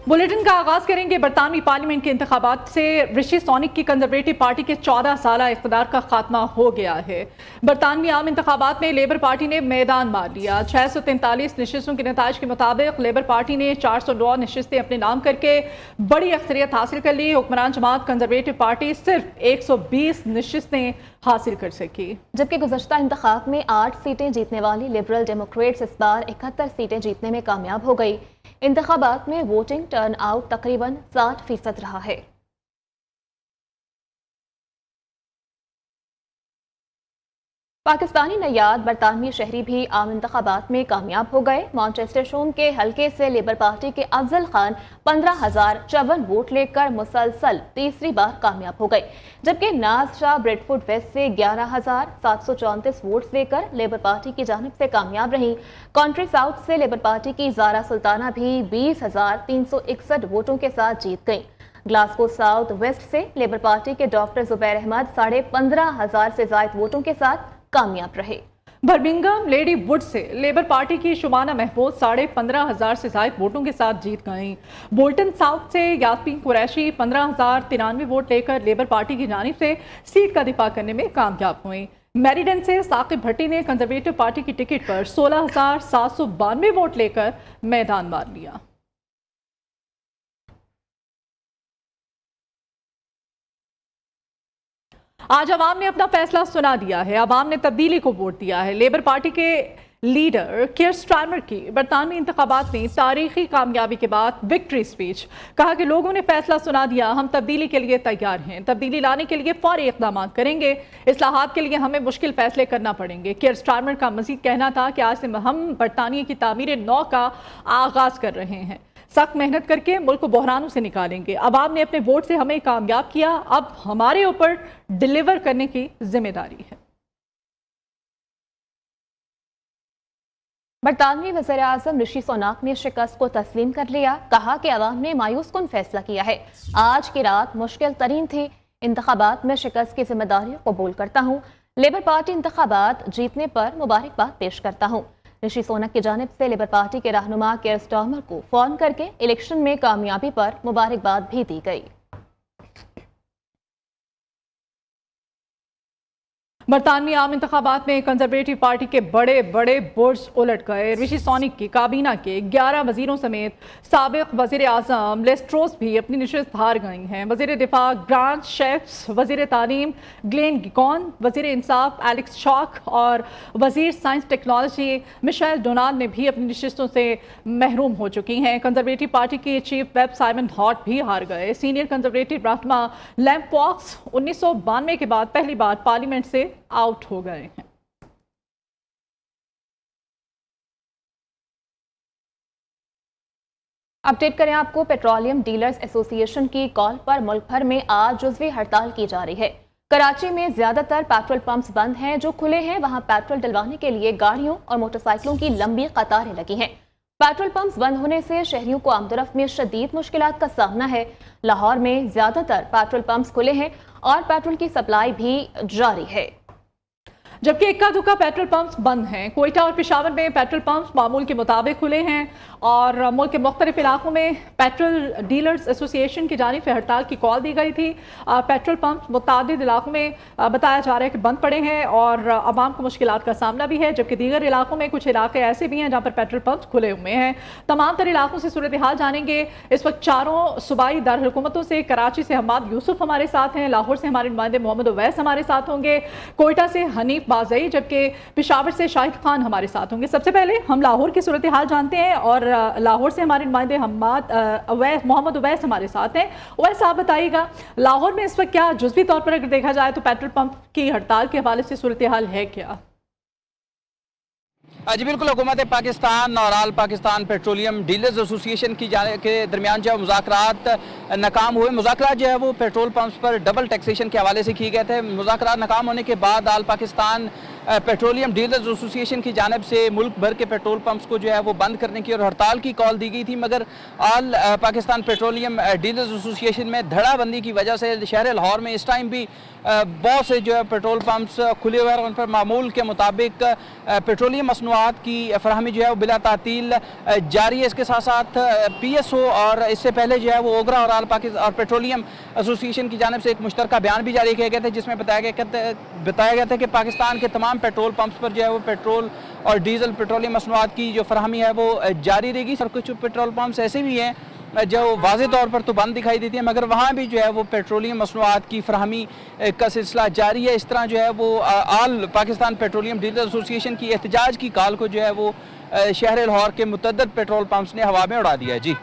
Bulletin का आगाज करेंगे बरतानवी पार्लियामेंट के इंतखाबात से। ऋषि सोनक की कंजर्वेटिव पार्टी के 14 साल इख्तिदार का खात्मा हो गया है। बरतानवी आम इंतखाबात में लेबर पार्टी ने मैदान मार लिया। 643 नशिस्तों के नताइज के मुताबिक लेबर पार्टी ने 409 नशिस्तें अपने नाम करके बड़ी अक्सरियत हासिल कर ली। हुक्मरान जमात कंजर्वेटिव पार्टी सिर्फ 120 नशिस्तें हासिल कर सकी, जबकि गुज़श्ता इंतखाब में 8 सीटें जीतने वाली लिबरल डेमोक्रेट्स इस बार 71 सीटें जीतने में कामयाब हो गई। इंतखाबात में वोटिंग टर्न आउट तकरीबन 60% रहा है। पाकिस्तानी नयाद बरतानवी शहरी भी आम इंतखाबात में कामयाब हो गए। मैनचेस्टर शोम के हल्के से लेबर पार्टी के अफजल खान 15,054 वोट लेकर मुसलसल तीसरी बार कामयाब हो गए, जबकि नाज शाह ब्रेडफोर्ड वेस्ट से 11,734 वोट लेकर लेबर पार्टी की जानिब से कामयाब रहीं। कंट्री साउथ से लेबर पार्टी की ज़ारा सुल्ताना भी 20,361 वोटों के साथ जीत गईं। ग्लासगो साउथ वेस्ट से लेबर पार्टी के डॉक्टर जुबैर अहमद 15,500 से ज्यादा वोटों के साथ कामयाब रहे। Birmingham lady would say labour party की शुमाना महफूज 15,500 से ज्यादा वोटों के साथ जीत गईं। बोल्टन साउथ से यास्मीन कुरैशी 15,093 वोट लेकर लेबर पार्टी की जानिब से सीट का दिफा करने में कामयाब हुई। मैरीडन से साकिब भट्टी ने कंजर्वेटिव पार्टी की टिकट पर 16,792 वोट लेकर मैदान मार लिया। आज अवाम ने अपना फैसला सुना दिया है। अवाम ने तब्दीली को वोट दिया है। लेबर पार्टी के लीडर कीर स्टारमर की बरतानवी इंतखाबात में तारीखी कामयाबी के बाद विक्ट्री स्पीच। कहा कि लोगों ने फैसला सुना दिया, हम तब्दीली के लिए तैयार हैं, तब्दीली लाने के लिए फौरी इक़दाम करेंगे, इस्लाहात के लिए हमें मुश्किल फैसले करना पड़ेंगे। कीर स्टारमर का मज़ीद कहना था कि आज से हम बरतानिया की तामीर नौ का आगाज़ कर रहे हैं, सख्त मेहनत करके मुल्क को बहरानों से निकालेंगे। अवाम ने अपने वोट से हमें कामयाब किया, अब हमारे ऊपर डिलीवर करने की जिम्मेदारी है। बरतानवी वज़ीर आज़म ऋषि सोनाक ने शिकस्त को तस्लीम कर लिया। कहा कि अवाम ने मायूस कुन फैसला किया है। आज की रात मुश्किल तरीन थी। इंतखाबात में शिकस्त की जिम्मेदारी कबूल करता हूँ। लेबर पार्टी इंतखाबात जीतने पर मुबारकबाद पेश करता हूँ। ऋषि सोनक की जानिब से लेबर पार्टी के रहनुमा कीर स्टारमर को फोन करके इलेक्शन में कामयाबी पर मुबारकबाद भी दी गई। बरतानवी आम इंतखाबात में कंजर्वेटिव पार्टी के बड़े बड़े बुर्ज उलट गए। ऋषि सोनक की काबीना के 11 वजीरों समेत साबिक वजीर आजम लिज ट्रस भी अपनी नशिस्त हार गई हैं। वजीर दिफा ग्रांट शेफ्स, वजीर तालीम ग्लेन गिकॉन, वजीर इंसाफ एलेक्स शॉक और वजीर साइंस टेक्नोलॉजी मिशेल डोनाल्ड ने भी अपनी नशिस्तों से महरूम हो चुकी हैं। कंजर्वेटिव पार्टी के चीफ वेब साइमन हॉट भी हार गए। सीनियर कंजर्वेटिव रहनुमा लैम पॉक्स 1992 के बाद पहली बार पार्लियामेंट से आउट हो गए हैं। अपडेट करें आपको, पेट्रोलियम डीलर्स एसोसिएशन की कॉल पर मुल्क भर में आज जुज़वी हड़ताल की जा रही है। कराची में ज्यादातर पेट्रोल पंप्स बंद हैं। जो खुले हैं वहां पेट्रोल डलवाने के लिए गाड़ियों और मोटरसाइकिलों की लंबी कतारें लगी हैं। पेट्रोल पंप्स बंद होने से शहरियों को आमदरफ्त में शदीद मुश्किलात का सामना है। लाहौर में ज्यादातर पेट्रोल पंप्स खुले हैं और पेट्रोल की सप्लाई भी जारी है, जबकि इक्का दुक्का पेट्रोल पंप्स बंद हैं। कोयटा और पेशावर में पेट्रोल पंप्स मामूल के मुताबिक खुले हैं और मुल्क के मुख्तलिफ इलाकों में पेट्रोल डीलर्स एसोसिएशन की जानिब से हड़ताल की कॉल दी गई थी। पेट्रोल पंप्स मुतादिद इलाकों में बताया जा रहा है कि बंद पड़े हैं और आवाम को मुश्किलात का सामना भी है, जबकि दीगर इलाकों में कुछ इलाके ऐसे भी हैं जहाँ पर पेट्रोल पंप्स खुले हुए हैं। तमाम तर इलाकों से सूरत हाल जानेंगे। इस वक्त चारों सूबाई दारकूमतों से कराची से हमाद यूसुफ हमारे साथ हैं, लाहौर से हमारे नुमाइंदे मोहम्मद उवैस हमारे साथ होंगे, कोयटा से हनीफ बाज़ई, जबकि पेशावर से शाहिद खान हमारे साथ होंगे। सबसे पहले हम लाहौर की सूरत हाल जानते हैं और लाहौर से हमारे नुमाइंदे मोहम्मद उवैस हमारे साथ हैं। उवैस, आप बताइएगा लाहौर में इस वक्त क्या जुज़वी तौर पर अगर देखा जाए तो पेट्रोल पंप की हड़ताल के हवाले से सूरत हाल है क्या? जी बिल्कुल, हुकूमत पाकिस्तान और आल पाकिस्तान पेट्रोलियम डीलर्स एसोसिएशन की के दरमियान जो मुज़ाकरात नाकाम हुए। मुज़ाकरात जो है वो पेट्रोल पंप्स पर डबल टैक्सेशन के हवाले से किए गए थे। मुज़ाकरात नाकाम होने के बाद आल पाकिस्तान पेट्रोलियम डीलर्स एसोसिएशन की जानिब से मुल्क भर के पेट्रोल पंप्स को जो है वो बंद करने की और हड़ताल की कॉल दी गई थी, मगर all Pakistan petroleum dealers association में धड़ाबंदी की वजह से शहर लाहौर में इस टाइम भी बहुत से जो है पेट्रोल पंप्स खुले हुए हैं। उन पर मामूल के मुताबिक पेट्रोलियम मसनूआत की फराहमी जो है वो बिला तातील जारी है। इसके साथ साथ PSO और इससे पहले जो है वो ओगरा और ऑल पाकिस्तान और पेट्रोलियम एसोसिएशन की जानिब से एक मुश्तरका बयान भी जारी किया गया था, जिसमें बताया गया था कि पाकिस्तान के तमाम पेट्रोल पंप्स पर जो है वो पेट्रोल और डीजल पेट्रोलियम मसनूआत की जो फराहमी है वो जारी रहेगी। और कुछ पेट्रोल पंप्स ऐसे भी हैं जो वाज़े तौर पर तो बंद दिखाई देती है, मगर वहाँ भी जो है वो पेट्रोलियम मसनूआत की फराहमी का सिलसिला जारी है। इस तरह जो है वो all Pakistan petroleum dealer association की एहतजाज की कॉल को जो है वो शहर लाहौर के मुतअद्दिद पेट्रोल पंप्स ने हवा में उड़ा दिया है। जी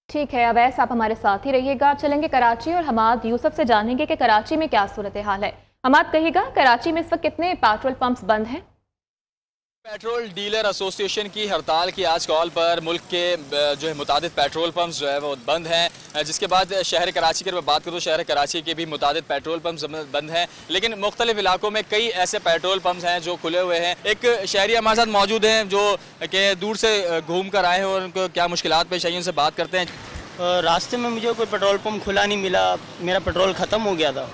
ठीक है अवैस, आप हमारे साथ ही रहिएगा। चलेंगे कराची और हमाद यूसुफ से जानेंगे कि कराची में क्या सूरत हाल है। हमाद कहिएगा, कराची में इस वक्त कितने पेट्रोल पंप्स बंद हैं? पेट्रोल डीलर एसोसिएशन की हड़ताल की आज कॉल पर मुल्क के जो है मुतादिद पेट्रोल पंप्स जो है वो बंद हैं, जिसके बाद शहर कराची की अगर मैं बात करूँ तो शहर कराची के भी मुतादिद पेट्रोल पंप्स बंद हैं, लेकिन मुख्तलिफ इलाकों में कई ऐसे पेट्रोल पंप्स हैं जो खुले हुए हैं। एक शहरी हमारे साथ मौजूद हैं जो कि दूर से घूम कर आए हैं और उनको क्या मुश्किलात पेश आई उनसे बात करते हैं। रास्ते में मुझे कोई पेट्रोल पंप खुला नहीं मिला, मेरा पेट्रोल ख़त्म हो गया था,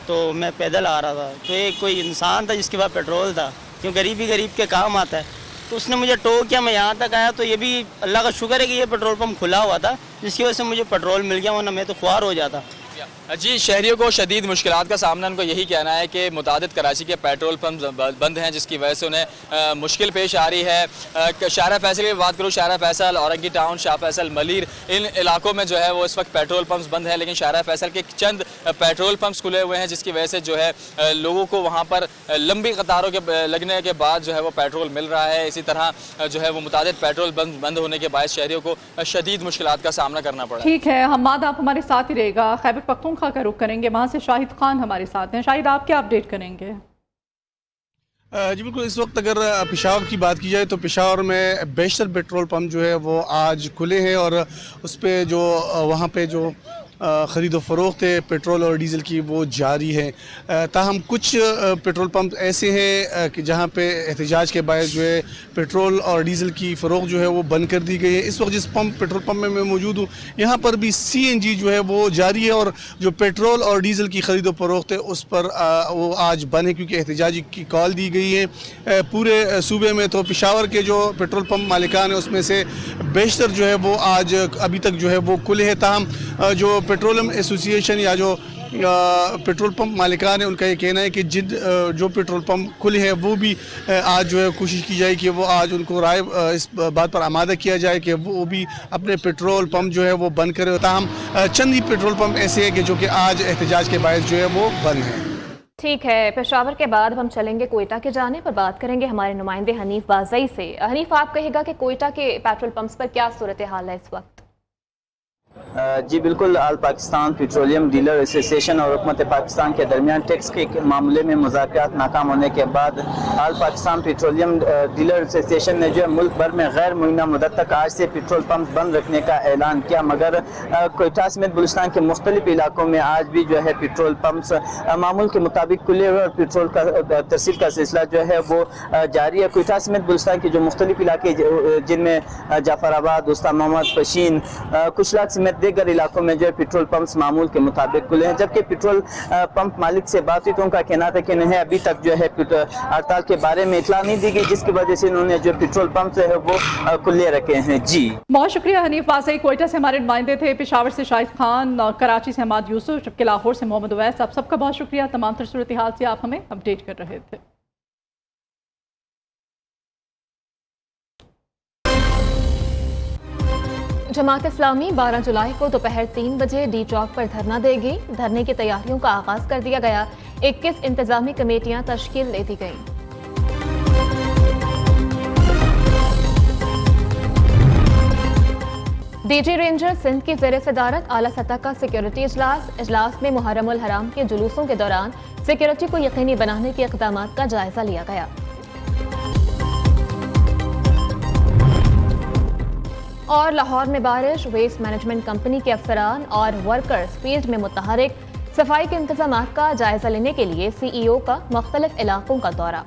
तो मैं पैदल आ रहा था, तो एक कोई इंसान था जिसके पास पेट्रोल था, क्यों गरीबी गरीब के काम आता है, तो उसने मुझे टो किया, मैं यहाँ तक आया। तो ये भी अल्लाह का शुक्र है कि ये पेट्रोल पंप खुला हुआ था, जिसकी वजह से मुझे पेट्रोल मिल गया, वरना मैं तो ख्वार हो जाता। जी, शहरियों को शदीद मुश्किलात का सामना उनको यही कहना है कि मुतादिद कराची के पेट्रोल पंप बंद हैं, जिसकी वजह से उन्हें मुश्किल पेश आ रही है। शाहरा फैसल की बात करूँ, शाहरा फैसल, औरंगी टाउन, शाह फैसल, मलीर, इन इलाकों में जो है वो इस वक्त पेट्रोल पंप्स बंद हैं, लेकिन शाहरा फैसल के चंद पेट्रोल पंप्स खुले हुए हैं, जिसकी वजह से जो है लोगों को वहाँ पर लंबी कतारों के लगने के बाद जो है वो पेट्रोल मिल रहा है। इसी तरह जो है वो मुतादिद पेट्रोल बंद होने के बाद शहरियों को शदीद मुश्किलात का सामना करना पड़ा। ठीक है हमाद, आप हमारे साथ ही रहेगा। खैबर पख्तूनख्वा का रुख करेंगे, वहाँ से शाहिद खान हमारे साथ हैं। शाहिद, आप क्या अपडेट करेंगे? जी बिल्कुल, इस वक्त अगर पेशावर की बात की जाए तो पेशावर में बेशतर पेट्रोल पंप जो है वो आज खुले हैं और उस पर जो वहाँ पे जो ख़रीद व फ़रोख्त है पेट्रोल और डीज़ल की वो जारी है। ताहम कुछ पेट्रोल पंप ऐसे हैं कि जहाँ पे एहतजाज के बायस जो है पेट्रोल और डीज़ल की फ़रोख्त जो है वो बंद कर दी गई है। इस वक्त जिस पेट्रोल पंप में मैं मौजूद हूँ, यहाँ पर भी CNG जो है वो जारी है और जो पेट्रोल और डीज़ल की ख़रीद व फ़रोख्त है उस पर वो आज बंद है, क्योंकि एहतजाज की कॉल दी गई है। पूरे सूबे में तो पेशावर के जो पेट्रोल पंप मालिकान है उसमें से बेशतर जो है वो आज अभी तक जो है वो खुले हैं। ताहम जो पेट्रोलियम एसोसिएशन या जो पेट्रोल पंप मालिकान है उनका ये कहना है कि जो पेट्रोल पंप खुले हैं वो भी आज जो है कोशिश की जाए कि वो आज उनको राय इस बात पर आमादा किया जाए कि वो भी अपने पेट्रोल पंप जो है वो बंद करें। ताहम चंद ही पेट्रोल पंप ऐसे हैं कि जो कि आज एहतजाज के बायस जो है वो बंद हैं। ठीक है, पेशावर के बाद हम चलेंगे कोयटा के जाने पर बात करेंगे हमारे नुमाइंदे हनीफ बाज़ई से। हनीफ, आप कहेगा कि कोयटा के पेट्रोल पंप्स पर क्या सूरत हाल है इस वक्त? जी बिल्कुल, आल पाकिस्तान पेट्रोलियम डीलर एसोसिएशन और हुकूमत पाकिस्तान के दरमियान टैक्स के मामले में मुज़ाकरात नाकाम होने के बाद आल पाकिस्तान पेट्रोलियम डीलर एसोसिएशन ने जो है मुल्क भर में गैर मुइना मुद्दत तक आज से पेट्रोल पंप बंद रखने का ऐलान किया, मगर कोयटा समेत बलूचिस्तान के मुख्तलिफ इलाकों में आज भी जो है पेट्रोल पंप्स मामूल के मुताबिक खुले हुए और पेट्रोल का तरसील का सिलसिला जो है वो जारी है। कोयटा समेत बलूचिस्तान के जो मुख्तलिफ इलाके जिनमें जाफराबाद, उस्ताद मोहम्मद, पशीन, कुशलाक समेत दीगर इलाकों में जो है पेट्रोल पंप्स मामूल के मुताबिक खुले हैं। जबकि पेट्रोल पंप मालिक से बात हुई तो उनका कहना था कि उन्हें अभी तक जो है हड़ताल के बारे में इतला नहीं दी गई, जिसकी वजह से उन्होंने जो पेट्रोल पंप जो है वो खुले रखे हैं। जी बहुत शुक्रिया हनीफ बाज़ई। कोयटा से हमारे नुमाइंदे थे, पेशावर से शाहिद खान और कराची से हमाद यूसुफ, जबकि लाहौर से मोहम्मद अवैस। आप सबका बहुत शुक्रिया, तमाम तर सूरत हाल से आप हमें अपडेट कर रहे थे। जमात इस्लामी 12 जुलाई को दोपहर 3 बजे डी चौक पर धरना देगी। धरने की तैयारियों का आगाज कर दिया गया। 21 इंतजामी कमेटियां तश्कील दे दी गईं। डीजी रेंजर सिंध की ज़ेर सदारत आला सतह का सिक्योरिटी इजलास में मुहर्रम उल हराम के जुलूसों के दौरान सिक्योरिटी को यकीनी बनाने के इक़दाम का जायजा लिया गया। और लाहौर में बारिश, वेस्ट मैनेजमेंट कंपनी के अफसरान और वर्कर्स फील्ड में मुतहरिक, सफाई के इंतजाम का जायजा लेने के लिए CEO का मुख्तलिफ इलाकों का दौरा।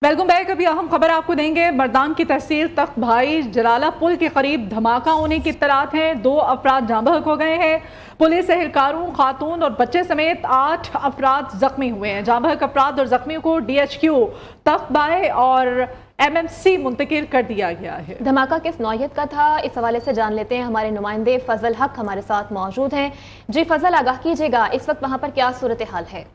Welcome back. अभी अहम खबर आपको देंगे। मर्दान की तहसील तख्त भाई जलाला पुल के करीब धमाका होने की इत्तलात है। 2 अफराद जाँ बहक हो गए हैं। पुलिस एहलकारों, खातून और बच्चे समेत 8 अफराद जख्मी हुए हैं। जाँ बहक अफराद और जख्मियों को DHQ तख्त भाई और MMC मुंतकिल कर दिया गया है। धमाका किस नौयत का था, इस हवाले से जान लेते हैं। हमारे नुमाइंदे फजल हक हमारे साथ मौजूद हैं। जी फजल, आगाह कीजिएगा, इस वक्त वहाँ पर क्या सूरत हाल है?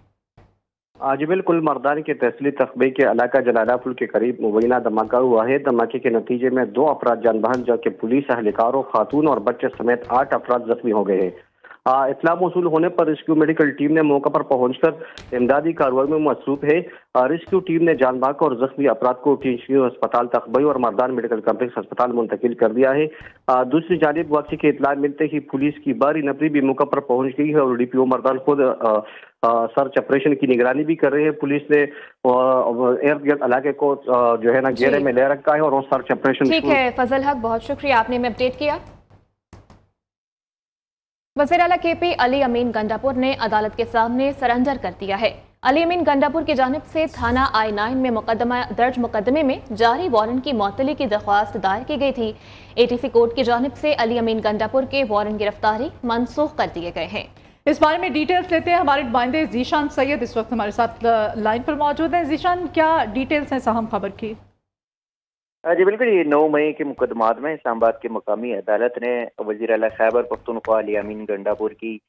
जी बिल्कुल, मर्दान के तहसीली तख्बे के इलाका जलाला पुल के करीब मुबैना धमाका हुआ है। धमाके के नतीजे में 2 अफराद जान बहक जबकि पुलिस एहलकारों, खातून और बच्चे समेत 8 अफराद जख्मी हो गए हैं। इत्तला मौसूल होने पर रेस्क्यू मेडिकल टीम ने मौके पर पहुंचकर इमदादी कार्रवाई में मसरूफ है। रेस्क्यू टीम ने जान बहक और जख्मी अफराद को THQ अस्पताल तख्बई और मर्दान मेडिकल कम्प्लेक्स अस्पताल मुंतकिल कर दिया है। दूसरी जानिब वाक़े की इत्तला मिलते ही पुलिस की बारी नफरी भी मौके पर पहुंच गई है और DPO मर्दान खुद सर्च ऑपरेशन की निगरानी भी कर रहे हैं। पुलिस ने इर्द गिर्द इलाके को जो है ना घेरे में ले रखा है और सर्च ऑपरेशन। ठीक है फजल हक, बहुत शुक्रिया, आपने हमें अपडेट किया। वज़ीर आला KP अली अमीन गंडापुर ने अदालत के सामने सरेंडर कर दिया है। अली अमीन गंडापुर की जानिब से थाना I9 में मुकदमे में जारी वारंट की मुअत्तली की दरख्वास्त दायर की गई थी। ATC कोर्ट की जानिब से अली अमीन गंडापुर के वारंट गिरफ्तारी मनसूख कर दिए गए हैं। इस बारे में डिटेल्स लेते हैं। हमारे नुमाइंदे जीशान सैयद इस वक्त हमारे साथ लाइन पर मौजूद हैं। जीशान, क्या डिटेल्स हैं अहम खबर की? जी बिल्कुल, ये 9 मई के मुकदमात में इस्लामाबाद की मुकामी अदालत ने वज़ीर आला खैबर पख्तूनख्वा अली अमीन गंडापुर की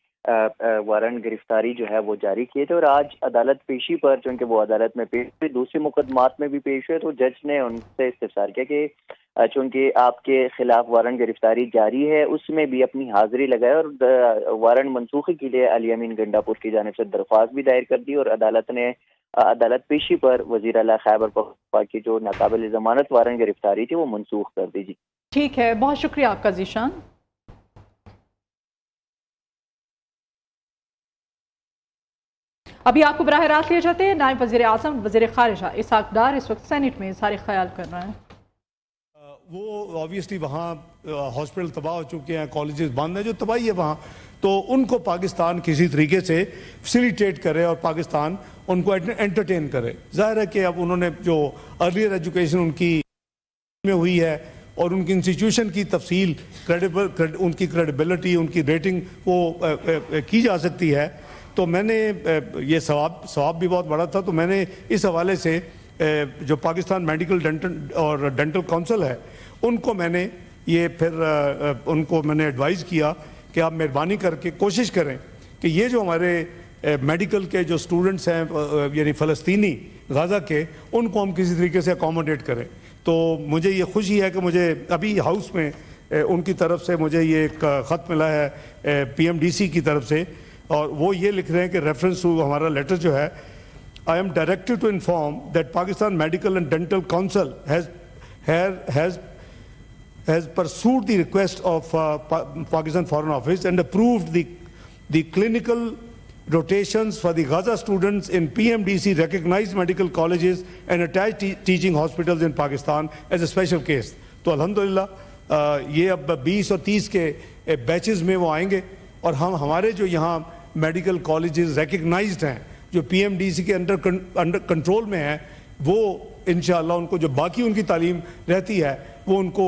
वारंट गिरफ्तारी जो है वो जारी किए थे और आज अदालत पेशी पर, चूँकि वो अदालत में पेश हुए, दूसरे मुकदमात में भी पेश हुए, तो जज ने उनसे इस्तिफसार किया कि चूँकि आपके खिलाफ वारंट गिरफ्तारी जारी है उसमें भी अपनी हाजिरी लगाए और वारंट मनसूखी के लिए अली अमीन गंडापुर की जानिब से दरख्वास्त भी दायर कर दी और अदालत ने अदालत पेशी पर वज़ीर आला खैबर पख्तूनख्वा की जो नाकाबिल ज़मानत वारंट गिरफ्तारी थी वो मनसूख कर दी। जी ठीक है, बहुत शुक्रिया आपका जीशान। अभी आपको बराह रास्त ले जाते हैं। नायब वज़ीर आज़म वज़ीर ख़ारिजा इसहाक़ डार इस वक्त सेनेट में इज़हार ख्याल कर रहे हैं। वो ऑब्वियसली वहाँ हॉस्पिटल तबाह हो चुके हैं, कॉलेजेस बंद हैं, जो तबाही है वहाँ, तो उनको पाकिस्तान किसी तरीके से फैसिलिटेट करे और पाकिस्तान उनको एंटरटेन करे। जाहिर है कि अब उन्होंने जो अर्लियर एजुकेशन उनकी में हुई है और उनकी इंस्टीट्यूशन की तफसील, उनकी क्रेडिबिलिटी, उनकी रेटिंग वो की जा सकती है। तो मैंने ये सवाब भी बहुत बड़ा था, तो मैंने इस हवाले से जो पाकिस्तान मेडिकल डेंटल काउंसिल है उनको मैंने ये फिर उनको मैंने एडवाइज़ किया कि आप मेहरबानी करके कोशिश करें कि ये जो हमारे मेडिकल के जो स्टूडेंट्स हैं यानी फ़लस्तीनी गाज़ा के, उनको हम किसी तरीके से अकोमोडेट करें। तो मुझे ये खुशी है कि मुझे अभी हाउस में उनकी तरफ से मुझे ये एक ख़त मिला है PMDC की तरफ से, और वो ये लिख रहे हैं कि रेफरेंस टू हमारा लेटर जो है, I am directed to inform that Pakistan Medical and Dental Council has pursued the request of Pakistan Foreign Office and approved the clinical rotations for the Gaza students in PMDC recognized medical colleges and attached teaching hospitals in Pakistan as a special case. तो अल्हम्दुलिल्लाह ये अब 20 और 30 के batches में वो आएंगे और हम हमारे जो यहाँ मेडिकल कॉलेजेस रिकग्नाइज्ड हैं, जो PMDC के अंडर कंट्रोल में है, वो इंशाअल्लाह उनको जो बाकी उनकी तालीम रहती है वो उनको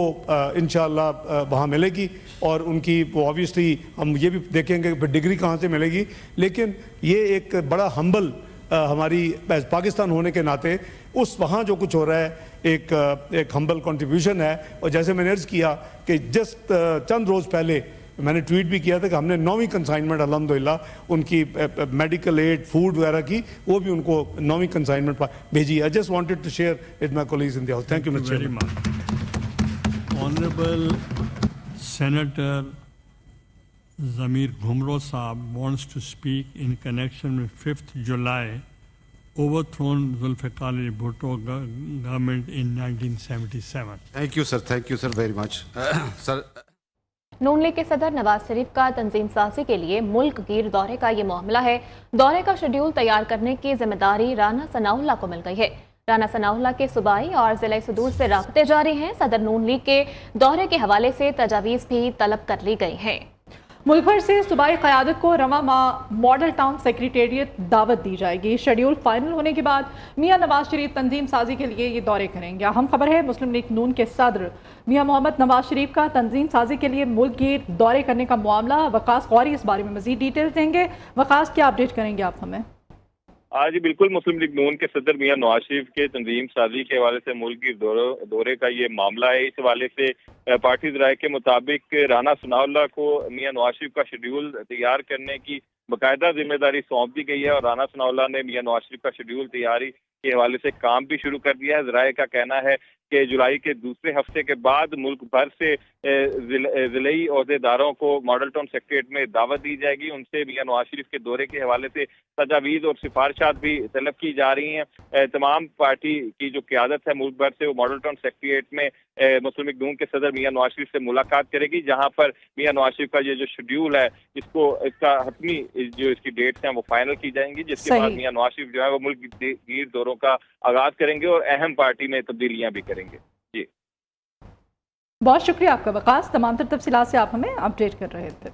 इंशाअल्लाह वहाँ मिलेगी और उनकी वो ऑब्वियसली हम ये भी देखेंगे कि डिग्री कहाँ से मिलेगी। लेकिन ये एक बड़ा हम्बल हमारी पाकिस्तान होने के नाते उस वहाँ जो कुछ हो रहा है एक हम्बल कंट्रीब्यूशन है। और जैसे मैंने अर्ज़ किया कि जस्ट चंद रोज़ पहले मैंने ट्वीट भी किया था कि हमने 9वीं कंसाइनमेंट अल्हम्दुलिल्लाह उनकी मेडिकल एड फूड वगैरह की वो भी उनको 9वीं कंसाइनमेंट भेजी। I just wanted to share with my colleagues in the house. Thank you mister chairman. Honourable senator Zameer Ghumro साहब wants to speak in connection with 5th July overthrown Zulfikar Ali Bhutto government in 1977. Thank you sir very much. Sir, Noon league के सदर नवाज शरीफ का तंजीम साजी के लिए मुल्क गिर दौरे का ये मामला है। दौरे का शेड्यूल तैयार करने की जिम्मेदारी राना सनाउल्लाह को मिल गई है। राना सनाउल्लाह के सूबाई और जिला सदूर से राब्ते जारी हैं। सदर नून लीग के दौरे के हवाले से तजावीज़ भी तलब कर ली गई हैं। मुल्क भर से सूबाई क़यादत को रवा माह मॉडल टाउन सेक्रेटेरिएट दावत दी जाएगी। शेड्यूल फाइनल होने के बाद मियां नवाज शरीफ तंजीम साजी के लिए ये दौरे करेंगे। अहम खबर है, मुस्लिम लीग नून के सदर मियां मोहम्मद नवाज शरीफ का तंजीम साजी के लिए मुल्क गिर दौरे करने का मामला। वकास गौरी इस बारे में मजीद डिटेल्स देंगे। वकास, क्या अपडेट करेंगे आप हमें? आज बिल्कुल मुस्लिम लीग नून के सदर मियां नवाज शरीफ के तंजीम साजी के हवाले से मुल्क की दौरे का ये मामला है। इस हवाले से पार्टी राय के मुताबिक राना सनाउल्लाह को मियां नवाज शरीफ का शेड्यूल तैयार करने की बाकायदा जिम्मेदारी सौंप दी गई है और राना सनाउल्लाह ने मियां नवाज शरीफ का शेड्यूल तैयारी के हवाले से काम भी शुरू कर दिया है। ज़राए का कहना है कि जुलाई के दूसरे हफ्ते के बाद मुल्क भर से ज़िलई अहदेदारों को मॉडल टाउन सेक्रेटेरिएट में दावत दी जाएगी। उनसे मियां नवाज शरीफ के दौरे के हवाले से तजावीज़ और सिफारिशात भी तलब की जा रही हैं। तमाम पार्टी की जो क़यादत है मुल्क भर से, वो मॉडल टाउन सेक्रेटेरिएट में मुस्लिम लीग नून के सदर मियां नवाज शरीफ से मुलाकात करेगी, जहाँ पर मियां नवाज शरीफ का ये जो शेड्यूल है इसका हतमी जो इसकी डेट्स हैं वो फाइनल की जाएंगी, जिसके बाद मियां नवाज शरीफ जो है वो मुल्क गिर दौरों का आगाज करेंगे और अहम पार्टी में तब्दीलियां भी करेंगे। जी, बहुत शुक्रिया आपका वकास, तमाम तर तफसीलात से आप हमें अपडेट कर रहे थे।